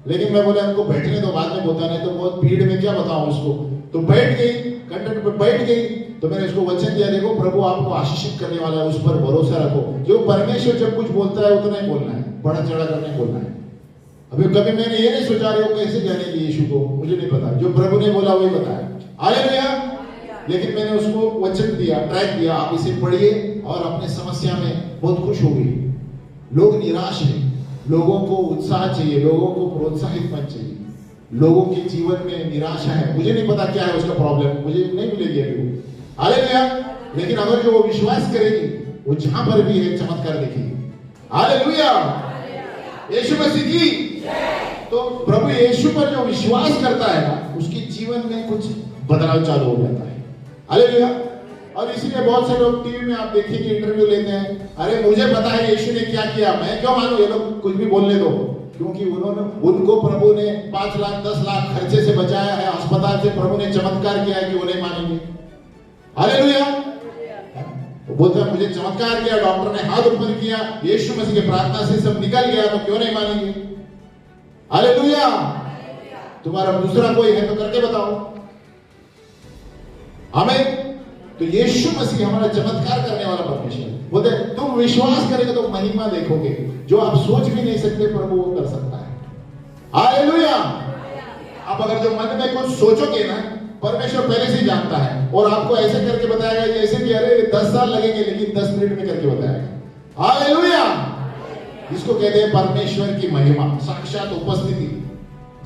लेकिन मैं बोला उनको बैठने दो, बाद में होता नहीं तो बहुत भीड़ में क्या बताऊं उसको। तो बैठ गई, कंडक्टर पे बैठ गई। तो मैंने उसको वचन दिया, देखो प्रभु आपको आशीषित करने वाला है, उस पर भरोसा रखो। जो परमेश्वर जब कुछ बोलता है उतना ही बोलना है, बढ़ा चढ़ा कर नहीं बोलना है। अभी कभी मैंने ये नहीं सोचा रहे हो कैसे जानेगी यीशु को, मुझे नहीं पता, जो प्रभु ने बोला वही बताया। हालेलुया। लेकिन मैंने उसको वचन दिया, ट्रैक दिया, आप इसे पढ़िए और अपने समस्या में बहुत खुश हो गई। लोग निराश हैं, लोगों को उत्साह चाहिए, लोगों को प्रोत्साहित मन चाहिए। लोगों के जीवन में निराशा है, मुझे नहीं पता क्या है उसका प्रॉब्लम, मुझे नहीं मिलेगी अभी। हालेलुया। लेकिन अगर जो वो विश्वास करेगी, वो जहां पर भी है चमत्कार देखेगी। हालेलुया। यीशु मसीह की। तो प्रभु यीशु पर जो विश्वास करता है ना, उसके जीवन में कुछ बदलाव चालू हो जाता है। हालेलुया। और इसीलिए बहुत से लोग टीवी में आप देखेंगे इंटरव्यू लेते हैं, अरे मुझे पता है यीशु ने क्या किया, मैं क्यों मानूं, ये लोग कुछ भी बोलने दो। क्योंकि उनको प्रभु ने 5 लाख 10 लाख खर्चे से बचाया है, अस्पताल से प्रभु ने चमत्कार किया है कि वो नहीं मानेंगे। हालेलुया। बोलता है मुझे चमत्कार किया, डॉक्टर ने हाथ ऊपर किया, यीशु मसीह की प्रार्थना से सब निकल गया, तो क्यों नहीं मानेंगे। हालेलुया। तुम्हारा दूसरा कोई है तो करके बताओ। हमें तो यीशु मसीह हमारा चमत्कार करने वाला परमेश्वर बोलते तुम विश्वास करेंगे तो महिमा देखोगे, जो आप सोच भी नहीं सकते प्रभु वो कर सकता है। हालेलुया। आप अगर जो मन में कुछ सोचोगे ना, परमेश्वर पहले से जानता है और आपको ऐसे करके बताएगा जैसे कि अरे 10 साल लगेंगे, लेकिन 10 मिनट में करके बताएगा। हालेलुया। इसको कहते हैं परमेश्वर की महिमा, साक्षात उपस्थिति,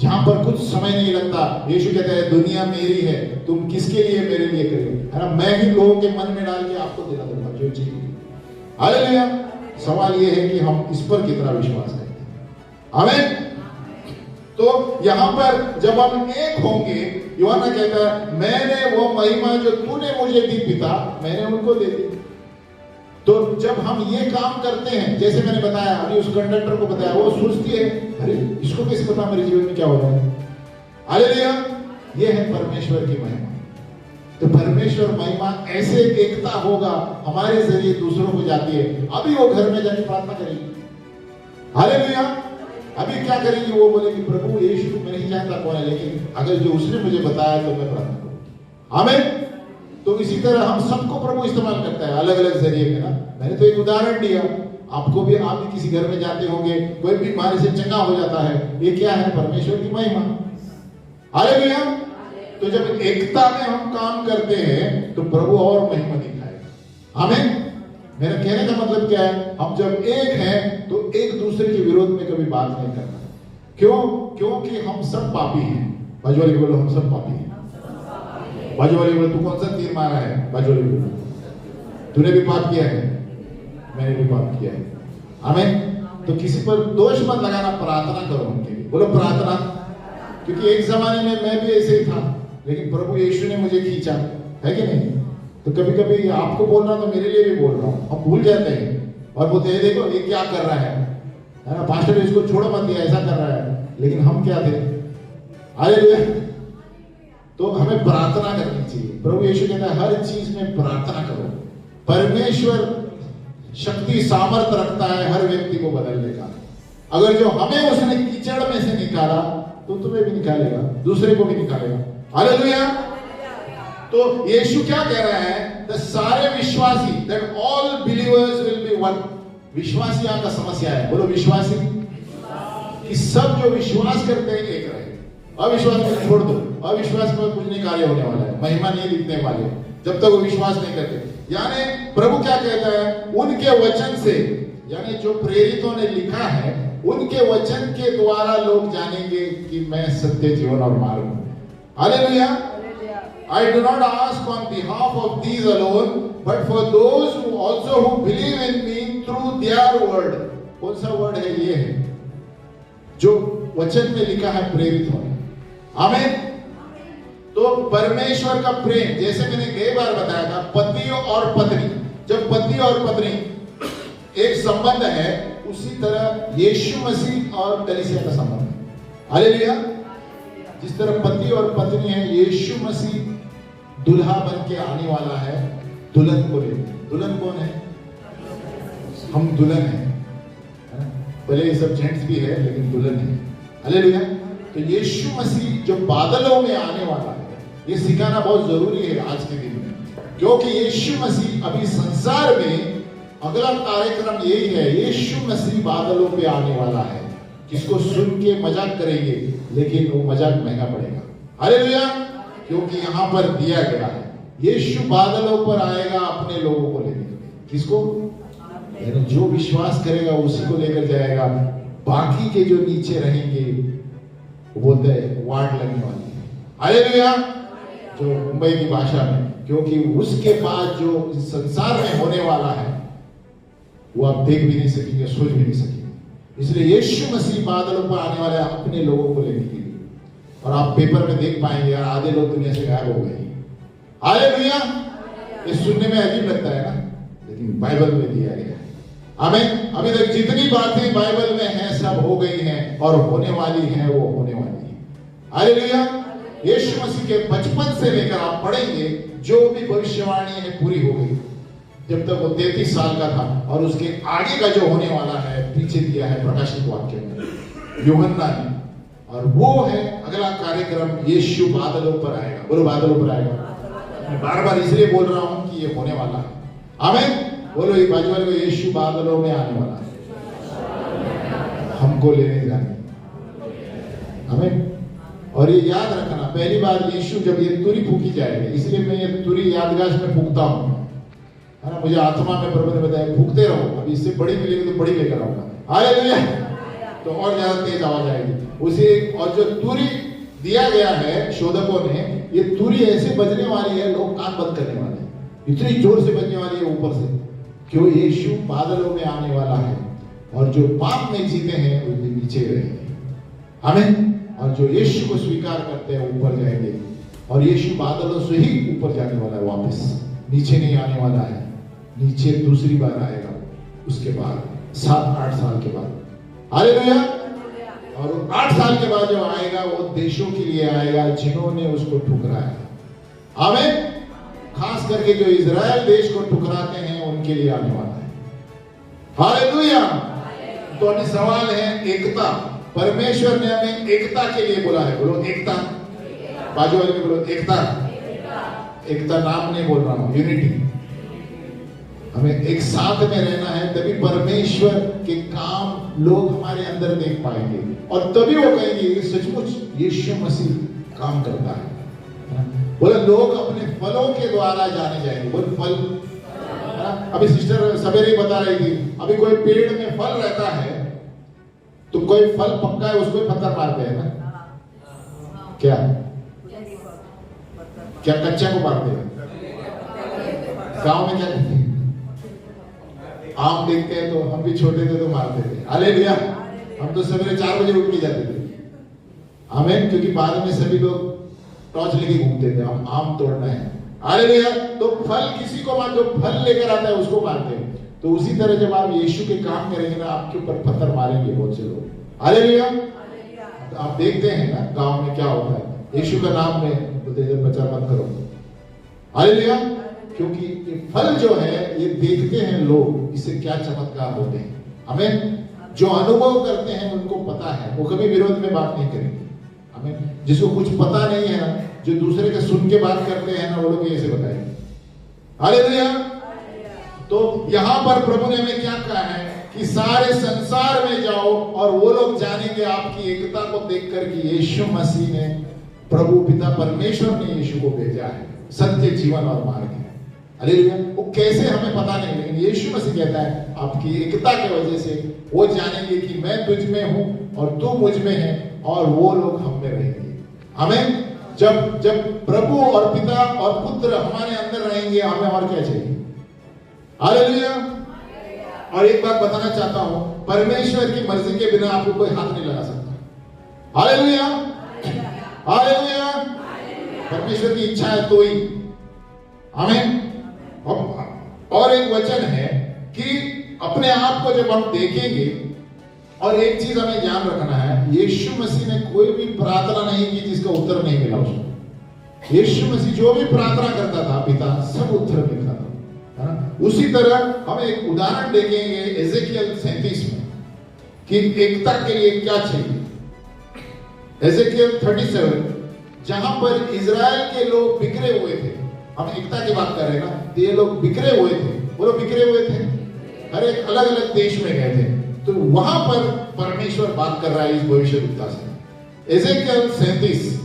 जहां पर कुछ समय नहीं लगता। यीशु कहता है दुनिया मेरी है, तुम किसके लिए, मेरे लिए करो, है ना। मैं ही लोगों के मन में डाल के आपको देना दूंगा जो चाहिए। हालेलुया। सवाल यह है कि हम इस पर कितना विश्वास करते हैं। आमीन। तो यहां पर जब हम एक होंगे, यूहन्ना कहता है मैंने वो महिमा जो तूने मुझे दी पिता, मैंने उनको दे दी। तो जब हम ये काम करते हैं, जैसे मैंने बताया अभी उस कंडक्टर को बताया, वो सोचती है अरे इसको कैसे पता मेरे जीवन में क्या हो रहा है। हालेलुया। ये है परमेश्वर की महिमा। तो परमेश्वर महिमा ऐसे एकता होगा हमारे जरिए दूसरों को जाती है। अभी वो घर में जाके प्रार्थना करेगी। हालेलुया। अभी क्या करेगी, वो बोलेगी प्रभु यीशु मैं नहीं जानता कौन है, लेकिन अगर जो उसने मुझे बताया तो मैं प्रार्थना करूंगा। आमीन। तो इसी तरह हम सबको प्रभु इस्तेमाल करता है अलग अलग जरिए में ना। मैंने तो एक उदाहरण दिया, आपको भी, आप भी किसी घर में जाते होंगे, कोई बीमारी से चंगा हो जाता है, ये क्या है, परमेश्वर की महिमा। हालेलुया। तो जब एकता में हम काम करते हैं तो प्रभु और महिमा दिखाएगा। आमीन। मेरा कहने का मतलब क्या है, हम जब एक हैं तो एक दूसरे के विरोध में कभी बात नहीं करना। क्यों? क्योंकि हम सब पापी हैं। बाजू वाले बोलो हम सब पापी हैं। बाजू वाले बोलो तू कौन सा तीर मारा है, बाजू वाले बोलो तूने भी पाप किया है, मैंने भी पाप किया है। आमीन। तो किसी पर दोष मत लगाना, प्रार्थना करो उनके लिए, बोलो प्रार्थना। क्योंकि एक जमाने में मैं भी ऐसे ही था, लेकिन प्रभु यीशु ने मुझे खींचा, है कि नहीं। तो कभी कभी आपको बोल रहा हूं तो मेरे लिए भी बोल रहा हूं, हम भूल जाते हैं और बोलते हैं देखो ये क्या कर रहा है ना, पास्टर इसको छोड़ो मत, ऐसा कर रहा है। लेकिन हम क्या थे, हालेलुया। तो हमें प्रार्थना करनी चाहिए। प्रभु यीशु कहता है हर चीज में प्रार्थना करो। परमेश्वर शक्ति सामर्थ रखता है हर व्यक्ति को बदलने का। अगर जो हमें उसने कीचड़ में से निकाला तो तुम्हें भी निकालेगा, दूसरे को भी निकालेगा। हालेलुया। तो यीशु क्या कह रहा है? द सारे विश्वासी, that all believers will be one. विश्वासी आपका समस्या है, बोलो विश्वासी, कि सब जो विश्वास करते हैं एक रहे। अविश्वास को छोड़ दो, अविश्वास में कुछ नहीं कार्य होने वाला है, महिमा नहीं दिखने वाले जब तक वो विश्वास नहीं करते। यानी प्रभु क्या कहता है? उनके वचन से, यानी जो प्रेरितों ने लिखा है उनके वचन के द्वारा लोग जानेंगे कि मैं सत्य, जीवन और मार्ग हूं। Hallelujah. I do not ask on behalf of these alone, but for those who also who believe in me through their word. कौन सा वर्ड है? ये है जो वचन में लिखा है प्रेरित होने। आमीन। तो परमेश्वर का प्रेम, जैसे मैंने कई बार बताया था, पति और पत्नी, जब पति और पत्नी एक संबंध है, उसी तरह यीशु मसीह और कलीसिया का संबंध है। हालेलुया। जिस तरह पति और पत्नी है, यीशु मसीह दुल्हा बन के आने वाला है दुल्हन को लेकर। दुल्हन कौन है? हम दुल्हन हैं। पहले ये सब जेंट्स भी है लेकिन दुल्हन है। हालेलुया। तो यीशु मसीह जो बादलों में आने वाला है, ये सिखाना बहुत जरूरी है आज के दिन में, क्योंकि यीशु मसीह अभी संसार में अगला कार्यक्रम यही है, यीशु मसीह बादलों पे आने वाला है। किसको सुन के मजाक करेंगे, लेकिन वो मजाक महंगा पड़ेगा। हालेलुया। क्योंकि यहां पर दिया गया है यीशु बादलों पर आएगा अपने लोगों को लेकर। किसको? यानी जो विश्वास करेगा उसी को लेकर जाएगा। बाकी के जो नीचे रहेंगे वो बोलते हैं वाट लगने वाली है। हालेलुया। जो मुंबई की भाषा में, क्योंकि उसके बाद जो संसार में होने वाला है वो आप देख भी नहीं सकेंगे, सोच भी नहीं सकेंगे। इसलिए यीशु मसीह बादलों पर आने वाले अपने लोगों को लेने के लिए। और आप पेपर में देख पाएंगे यार, आधे लोग दुनिया से गायब हो गए। हालेलुया। ये सुनने में अजीब लगता है ना, लेकिन बाइबल में दिया गया है। आमीन। अभी तक जितनी बातें बाइबल में हैं सब हो गई हैं और होने वाली हैं, वो होने वाली है। हालेलुया। यीशु मसीह के बचपन से लेकर आप पढ़ेंगे, जो भी भविष्यवाणी है पूरी हो गई जब तक वो 33 साल का था। और उसके आगे का जो होने वाला है पीछे दिया है प्रकाशित वाक्य में यूहन्ना ने, और वो है अगला कार्यक्रम, यीशु बादलों पर आएगा। बोलो बादलों पर आएगा। मैं बार बार इसलिए बोल रहा हूं कि ये होने वाला है। आमीन। बोलो ये बाजू वाले को, यीशु बादलों में आने वाला है, हमको लेने जाने। आमीन। और ये याद रखना, पहली बार यीशु जब ये तुरी फूकी जाएगी, इसलिए मैं ये तुरी यादगाश में फूकता हूं, है ना। मुझे आत्मा में प्रभु ने बताया फूकते रहो, अभी इससे बड़ी मिलेगी तो बड़ी लेकर आऊंगा। हालेलुया। तो और ज्यादा तेज आवाज आएगी उसे। और जो तुरी दिया गया है शोधकों ने, ये तुरी ऐसे बजने वाली है, लोग कान बंद करने वाले हैं, इतनी जोर से बजने वाली है ऊपर से, क्यों? यीशु बादलों में आने वाला है। और जो पाप में जीते हैं वो नीचे रहेंगे। आमीन। और जो यीशु को स्वीकार करते हैं ऊपर जाएंगे। और यीशु बादलों से ही ऊपर जाने वाला है, वापस नीचे नहीं आने वाला है। नीचे दूसरी बार आएगा, उसके बाद 7-8 साल के बाद। हालेलुया। और 8 साल के बाद जो आएगा वो देशों के लिए आएगा जिन्होंने उसको ठुकराया। आमीन। खास करके जो इजराइल देश को ठुकराते हैं उनके लिए आने वाला है। हालेलुया। तो अभी सवाल है एकता। परमेश्वर ने हमें एकता के लिए बोला है। बोलो एकता। बाजू वाले में बोलो एकता। एकता नाम नहीं बोल रहा हूं, यूनिटी। हमें एक साथ में रहना है, तभी परमेश्वर के काम लोग हमारे अंदर देख पाएंगे और तभी वो कहेंगे सचमुच यीशु मसीह काम करता है। बोले लोग अपने फलों के द्वारा जाने जाएंगे। बोले फल। अभी सिस्टर सवेरे बता रही थी, अभी कोई पेड़ में फल रहता है तो कोई फल पक्का है उसको पत्थर मारते हैं ना, क्या क्या कच्चा को मारते हैं? गांव में क्या करते हैं? आम देखते हैं तो हम भी छोटे थे तो मारते थे। हालेलुया। हम तो सवेरे 4 बजे उठ के जाते थे। आमीन। क्योंकि बाद में सभी लोग टॉर्च लेके घूमते थे, हम आम तोड़ना है। हालेलुया। तो फल किसी को जो फल लेकर आता है उसको मारते हैं। तो उसी तरह जब आप यीशु के काम करेंगे ना, आपके ऊपर पत्थर मारेंगे बहुत से लोग। हालेलुया। आप देखते हैं ना गांव में क्या होता है, यीशु का नाम में बोलते हैं प्रचार मत करो। हालेलुया। क्योंकि ये फल जो है ये देखते हैं लोग, इससे क्या चमत्कार होते हैं। हमें जो अनुभव करते हैं उनको पता है, वो कभी विरोध में बात नहीं करेंगे। हमें जिसको कुछ पता नहीं है ना, जो दूसरे के सुन के बात करते हैं ना, वो लोग ऐसे बताएंगे। हालेलुया। तो यहां पर प्रभु ने हमें क्या कहा है कि सारे संसार में जाओ और वो लोग जानेंगे आपकी एकता को देखकर कि यीशु मसीह ने, प्रभु पिता परमेश्वर ने यीशु को भेजा है, सत्य जीवन और मार्ग है। हालेलुया। वो कैसे हमें पता नहीं, लेकिन यीशु मसीह कहता है आपकी एकता की वजह से वो जानेंगे कि मैं तुझ में हूं और तू मुझ में है और वो लोग हम में रहेंगे। हमें जब प्रभु और पिता और पुत्र हमारे अंदर रहेंगे, हमें और क्या चाहिए। हालेलुया। और एक बात बताना चाहता हूं, परमेश्वर की मर्जी के बिना आपको कोई हाथ नहीं लगा सकता। हालेलुया। हालेलुया। परमेश्वर की इच्छा है तो ही। हमें और एक वचन है कि अपने आप को जब हम देखेंगे, और एक चीज हमें ध्यान रखना है, यीशु मसीह ने कोई भी प्रार्थना नहीं की जिसका उत्तर नहीं मिला उसको। यीशु मसीह जो भी प्रार्थना करता था पिता, सब उत्तर मिलता था, है ना। उसी तरह हम एक उदाहरण देखेंगे एजेकियल 37 में कि एकता के लिए क्या चाहिए। एजेकियल 37 जहां पर इजराइल के लोग बिखरे हुए थे, हम एकता की बात कर रहे हैं ना, तो ये लोग बिखरे हुए थे, वो लोग बिखरे हुए थे, हर एक अलग अलग देश में गए थे। तो वहां पर परमेश्वर बात कर रहा है इस भविष्यवक्ता से। एजेकियल 37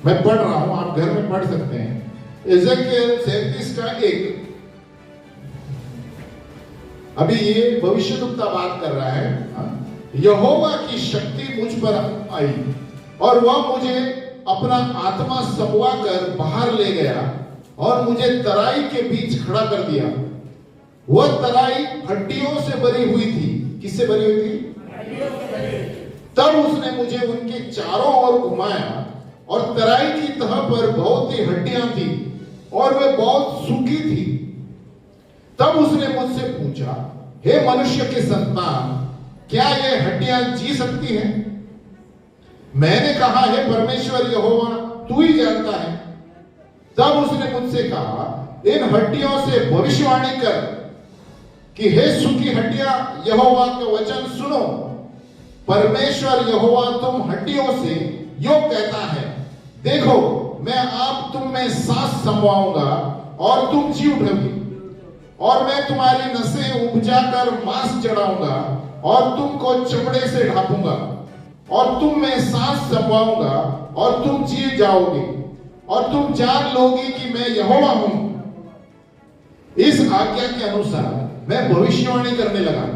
मैं पढ़ रहा हूं, आप घर में पढ़ सकते हैं। एजेकियल 37 का 1। अभी ये भविष्यवक्ता बात कर रहा है, यहोवा की शक्ति मुझ पर आई और वह मुझे अपना आत्मा समवा कर बाहर ले गया और मुझे तराई के बीच खड़ा कर दिया। वह तराई हड्डियों से भरी हुई थी। किससे भरी हुई थी? हड्डियों से भरी। तब उसने मुझे उनके चारों ओर घुमाया और तराई की तह पर बहुत सी हड्डियां थी और वे बहुत सूखी थी। तब उसने मुझसे पूछा, हे मनुष्य के संतान, क्या ये हड्डियां जी सकती हैं? मैंने कहा, हे परमेश्वर यहोवा, तू ही जानता है। तब उसने मुझसे कहा, इन हड्डियों से भविष्यवाणी कर कि हे सूखी हड्डियां, यहोवा के वचन सुनो। परमेश्वर यहोवा तुम हड्डियों से यो कहता है, देखो मैं आप तुम में सांस समवाऊंगा और तुम जी उठोगी, और मैं तुम्हारी नसें उपजा कर मांस चढ़ाऊंगा और तुमको चमड़े से ढापूंगा, और तुम में सांस समवाऊंगा और तुम जी जाओगे, और तुम जान लोगी कि मैं यहोवा हूं। इस आज्ञा के अनुसार मैं भविष्यवाणी करने लगा,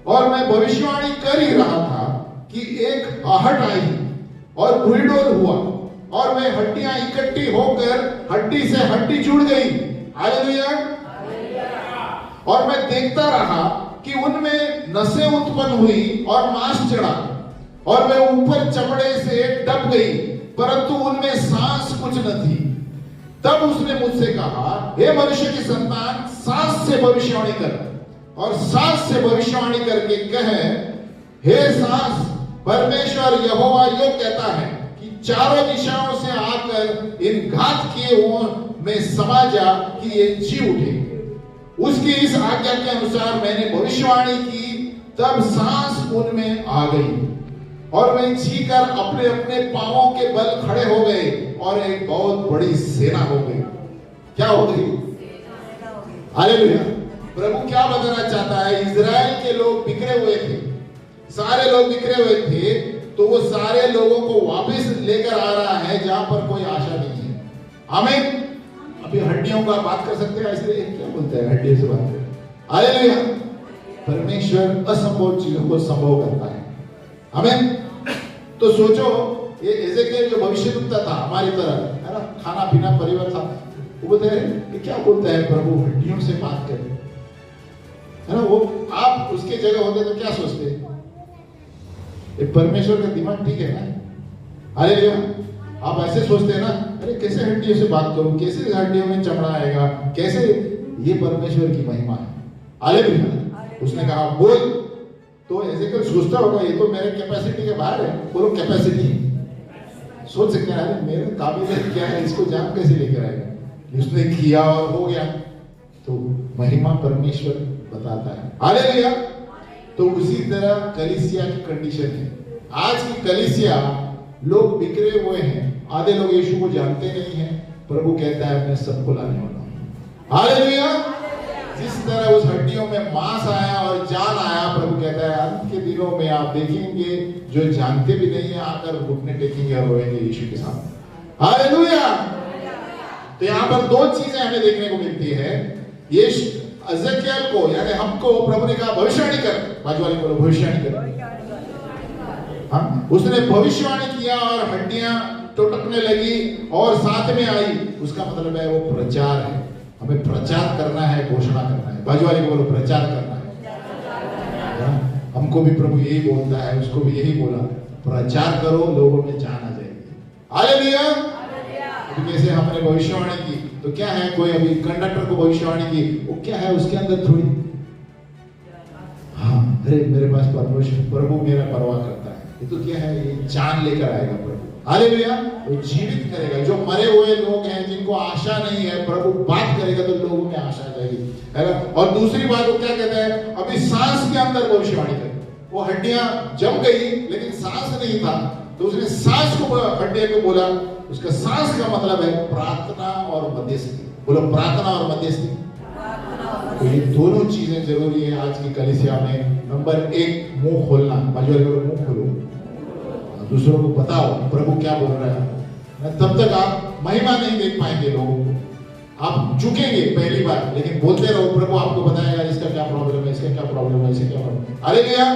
और मैं भविष्यवाणी कर ही रहा था कि एक आहट आई और भूलडोल हुआ, और वे हड्डियां इकट्ठी होकर हड्डी से हड्डी जुड़ गई। हालेलुया। और मैं देखता रहा कि उनमें नसें उत्पन्न हुई और मांस चढ़ा, और वे ऊपर चमड़े से दब गई, परंतु उनमें सांस कुछ न थी। तब उसने मुझसे कहा, हे मनुष्य की संतान, सांस से भविष्यवाणी कर, और सांस से भविष्यवाणी करके कह, हे सांस, परमेश्वर यहोवा यो कहता है कि चारों दिशाओं से आकर इन घात किए हुओं में समा जा कि ये जी उठे। उसकी इस आज्ञा के अनुसार मैंने भविष्यवाणी की, तब सांस उनमें आ गई और वे जीकर अपने अपने पांवों के बल खड़े हो गए, और एक बहुत बड़ी सेना हो गई। क्या हो गई? हालेलुया। प्रभु क्या बताना चाहता है? इजराइल के लोग बिखरे हुए थे, सारे लोग बिखरे हुए थे, तो वो सारे लोगों को वापस लेकर आ रहा है जहां पर कोई आशा नहीं है। हमें अभी हड्डियों का बात कर सकते हैं, ऐसे क्या बोलते हैं, हड्डियों से बात करें। हालेलुया। परमेश्वर असंभव चीजों को संभव करता है। हमें तो सोचो, ये एजेकियल जो भविष्यवक्ता था हमारी तरह, है ना, खाना पीना परिवार था, वो बोलते हैं कि क्या बोलता है प्रभु, हड्डियों से बात करे, है ना। वो आप उसके जगह होते तो क्या सोचते? परमेश्वर का दिमाग ठीक है ना। हालेलुया। आप ऐसे सोचते हैं ना, अरे कैसे हड्डियों से बात करूं, कैसे हड्डियों में चमड़ा आएगा, कैसे? ये परमेश्वर की महिमा है। हालेलुया। उसने कहा बोल, तो एजेकियल सोचता होगा ये तो मेरे कैपेसिटी के बाहर है। बोलो कैपेसिटी, सोच सकते हैं अरे मेरे काबिलियत क्या है, इसको जान कैसे लेकर आएगा। उसने किया और हो गया, तो महिमा परमेश्वर बताता है। हालेलुया। तो उसी तरह कलीसिया की कंडीशन है। आज की कलीसिया लोग बिखरे हुए हैं, आधे लोग यीशु को जानते नहीं हैं। प्रभु कहता है मैं सबको लाने वाला हूं। हालेलुया। जिस तरह उस हड्डियों में मांस आया और जान आया, प्रभु कहता है अंत के दिनों में आप देखेंगे जो जानते भी नहीं है आकर घुटने टेकेंगे और रोएंगे यीशु के सामने। हालेलुया। तो यहाँ पर दो चीजें हमें देखने को मिलती है। यीशु एजेकियल को यानी हमको प्रभु ने कहा भविष्यवाणी कर, बाजू वाले बोलो भविष्यवाणी कर। हाँ, उसने भविष्यवाणी किया और हड्डियां टुटकने लगी और साथ में आई। उसका मतलब है वो प्रचार है। हमें प्रचार करना है, घोषणा करना है। बाजू वाले को बोलो प्रचार करना है। हमको भी प्रभु यही बोलता है, उसको भी यही बोला प्रचार करो, लोगों में जान आ जाएगी। हालेलुया। अभी कैसे हमने भविष्यवाणी की तो क्या है, कोई अभी कंडक्टर को भविष्यवाणी की, वो क्या है उसके अंदर थोड़ी हाँ अरे मेरे पास प्रभु मेरा परवाह करता है, ये तो क्या है, ये जान लेकर आएगा प्रभु। हालेलुया। वो जीवित करेगा। जो मरे हुए लोग हैं जिनको आशा नहीं है, प्रभु बात करेगा तो लोगों में आशा आ जाएगी, है ना। और दूसरी बात वो क्या कहता है, अभी सांस के अंदर भविष्यवाणी करे। वो हड्डियां जम गई लेकिन सांस नहीं था, तो उसने सांस को हड्डियों को बोला। उसका सांस का मतलब है प्रार्थना और मध्यस्थी। बोलो प्रार्थना और मध्यस्थी। तो ये दोनों चीजें जरूरी है आज की कलीसिया में। नंबर 1 मुंह खोलना। बाजू वाले को मुंह खोलो, दूसरों को बताओ प्रभु क्या बोल रहा है। तब तक आप महिमा नहीं देख पाएंगे लोगों को। आप झुकेंगे पहली बार, लेकिन बोलते रहो प्रभु आपको बताएगा इसका क्या प्रॉब्लम है, इसका क्या प्रॉब्लम है, इसका क्या प्रॉब्लम। हालेलुया।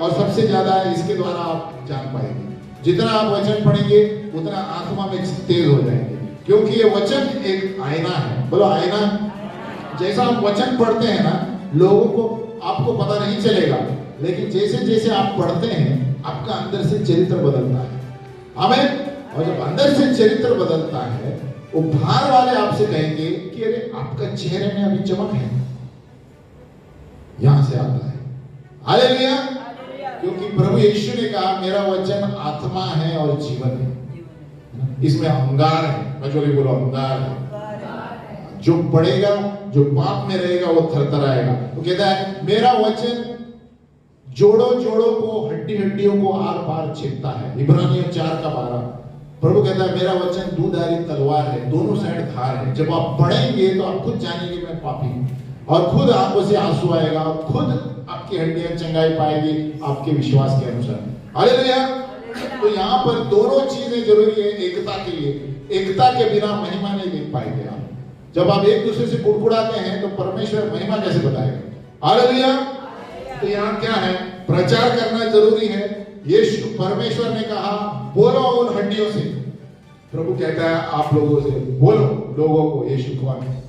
और सबसे ज्यादा इसके द्वारा आप जान पाएंगे। जितना आप वचन पढ़ेंगे उतना आत्मा में तेज हो जाएंगे, क्योंकि ये वचन एक आईना है। बोलो आईना। जैसा आप वचन पढ़ते हैं ना, लोगों को आपको पता नहीं चलेगा, लेकिन जैसे जैसे आप पढ़ते हैं आपका अंदर से चरित्र बदलता है। आमीन। और जब अंदर से चरित्र बदलता है, वो बाहर वाले आपसे कहेंगे कि अरे आपका चेहरे में अभी चमक है। यहां से आता है। हालेलुया। क्योंकि प्रभु यीशु ने कहा मेरा वचन आत्मा है और जीवन है। इसमें अंगार है। बजोली बोलो अंगार है। जो पढ़ेगा, जो पाप में रहेगा वो थरथराएगा। वो कहता है मेरा वचन जोड़ों जोड़ों को, हड्डी हड्डियों को आर पार छेदता है। इब्रानियों 4:12। प्रभु कहता है मेरा वचन दूधारी तलवार है, दोनों साइड धार है। जब आप पढ़ेंगे तो आप खुद जानेंगे मैं पापी हूं, और खुद आंखों से आंसू आएगा, और खुद आपकी हड्डियां चंगाई पाएगी आपके विश्वास के अनुसार। हालेलुया। तो यहाँ पर दोनों चीजें जरूरी है एकता के लिए। एकता के बिना महिमा नहीं देख पाएंगे आप। जब आप एक दूसरे से कुड़कुड़ाते हैं तो परमेश्वर महिमा कैसे बताएगा। हालेलुया। तो यहाँ क्या है, प्रचार करना जरूरी है। यीशु परमेश्वर ने कहा बोलो उन हड्डियों से। प्रभु कहता है आप लोगों से बोलो, लोगों को यीशु कौन है।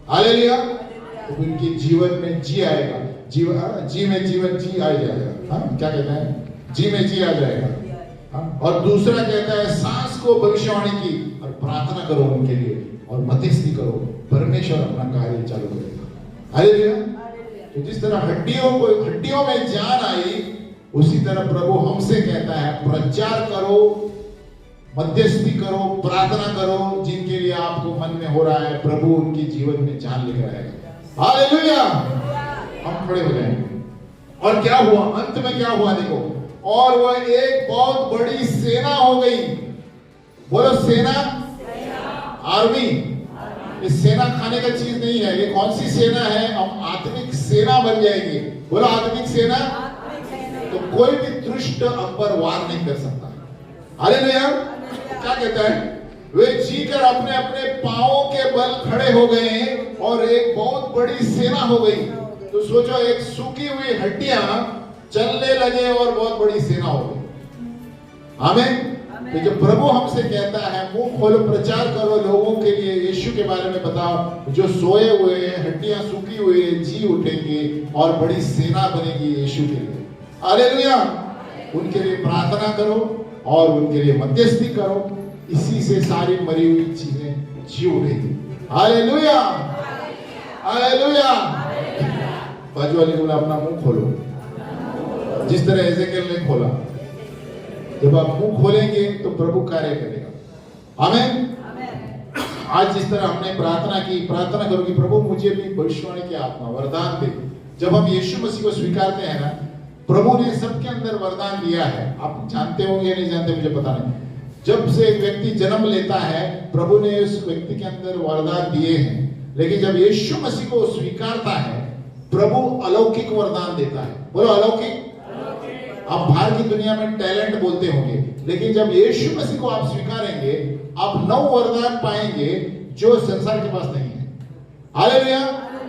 हालेलुया। तो उनके जीवन में जी आएगा। जी में जीवन जी आ जाएगा। हाँ क्या कहता है, जी में जी आ जाएगा। हाँ? और दूसरा कहता है सांस को भविष्यवाणी की और प्रार्थना करो उनके लिए और मध्यस्थी करो, परमेश्वर अपना कार्य चालू करेगा। हालेलुया। तो जिस तरह हड्डियों में जान आई, उसी तरह प्रभु हमसे कहता है प्रचार करो, मध्यस्थी करो, प्रार्थना करो। जिनके लिए आपको मन में हो रहा है प्रभु उनके जीवन में जान लेकर आएगा। हालेलुया। हम खड़े हो जाएंगे। और क्या हुआ, अंत में क्या हुआ देखो, और वह एक बहुत बड़ी सेना हो गई। बोलो सेना, आर्मी। ये सेना खाने का चीज नहीं है। ये कौन सी सेना है, हम आत्मिक सेना बन जाएंगे। बोलो आत्मिक सेना। तो कोई भी दुष्ट हम पर वार नहीं कर सकता। हालेलुया। क्या कहता है, वे जीकर अपने अपने पांवों के बल खड़े हो गए और एक बहुत बड़ी सेना हो गई। तो सोचो एक सूखी हुई हड्डियां चलने लगे और बहुत बड़ी सेना हो गई। आमीन। तो जब प्रभु हमसे कहता है मुंह खोलो, प्रचार करो लोगों के लिए, यीशु के बारे में बताओ, जो सोए हुए हैं, हड्डियां सूखी हुई है, जी उठेंगे और बड़ी सेना बनेगी यीशु के लिए। हालेलुया। उनके लिए प्रार्थना करो और उनके लिए मध्यस्थी करो। इसी से सारी मरी हुई चीजें जी उठेंगी। हालेलुया। हालेलुया। बाजू वाले बोला अपना मुंह खोलो। जिस तरह एजेकियल ने खोला, जब आप मुंह खोलेंगे तो प्रभु कार्य करेगा। आमीन। आज जिस तरह हमने प्रार्थना की, प्रार्थना करो कि प्रभु मुझे भी भविष्यवाणी की आत्मा वरदान दे। जब हम यीशु मसीह को स्वीकारते हैं ना, प्रभु ने सबके अंदर वरदान दिया है। आप जानते हो या नहीं जानते मुझे पता नहीं। जब से एक व्यक्ति जन्म लेता है, प्रभु ने उस व्यक्ति के अंदर वरदान दिए हैं। लेकिन जब यीशु मसीह को स्वीकारता है, प्रभु अलौकिक वरदान देता है। बोलो अलौकिक। आप बाहर की दुनिया में टैलेंट बोलते होंगे, लेकिन जब यीशु मसीह को आप स्वीकारेंगे, आप नौ वरदान पाएंगे जो संसार के पास नहीं है। हालेलुया।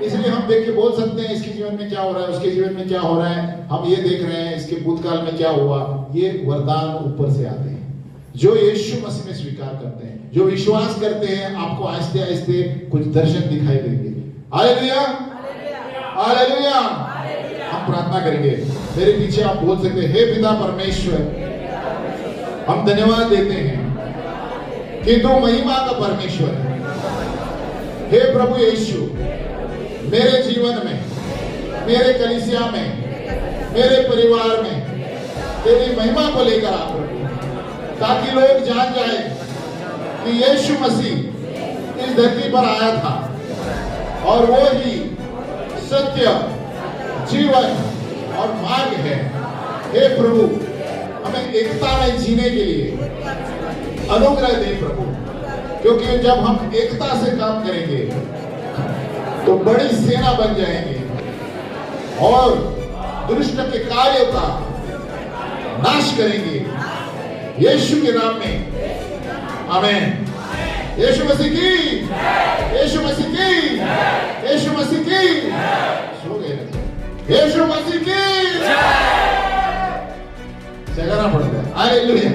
इसलिए हम देख के बोल सकते हैं इसके जीवन में क्या हो रहा है, उसके जीवन में क्या हो रहा है, हम ये देख रहे हैं इसके भूतकाल में क्या हुआ। ये वरदान ऊपर से आते हैं जो यीशु मसीह में स्वीकार करते हैं, जो विश्वास करते हैं। आपको आहिस्ते आहिस्ते कुछ दर्शन दिखाई देंगे। Hallelujah, hallelujah. हम प्रार्थना करेंगे। मेरे पीछे आप बोल सकते हैं, हे पिता परमेश्वर, हम धन्यवाद देते हैं कि तू महिमा का परमेश्वर है। हे प्रभु यीशु, मेरे जीवन में, मेरे कलीसिया में, मेरे परिवार में तेरी महिमा को लेकर आ प्रभु, ताकि लोग जान जाए कि यीशु मसीह इस धरती पर आया था और वो ही सत्य, जीवन और मार्ग है। हे प्रभु, हमें एकता में जीने के लिए अनुग्रह दे प्रभु, क्योंकि जब हम एकता से काम करेंगे तो बड़ी सेना बन जाएंगे और दुष्ट के कार्यों का नाश करेंगे यीशु के नाम में। आमीन। यीशु मसीह की, यीशु मसीह की, यीशु मसीह की। सो गए, यीशु मसीह की जगाना पड़ता है। हालेलुया।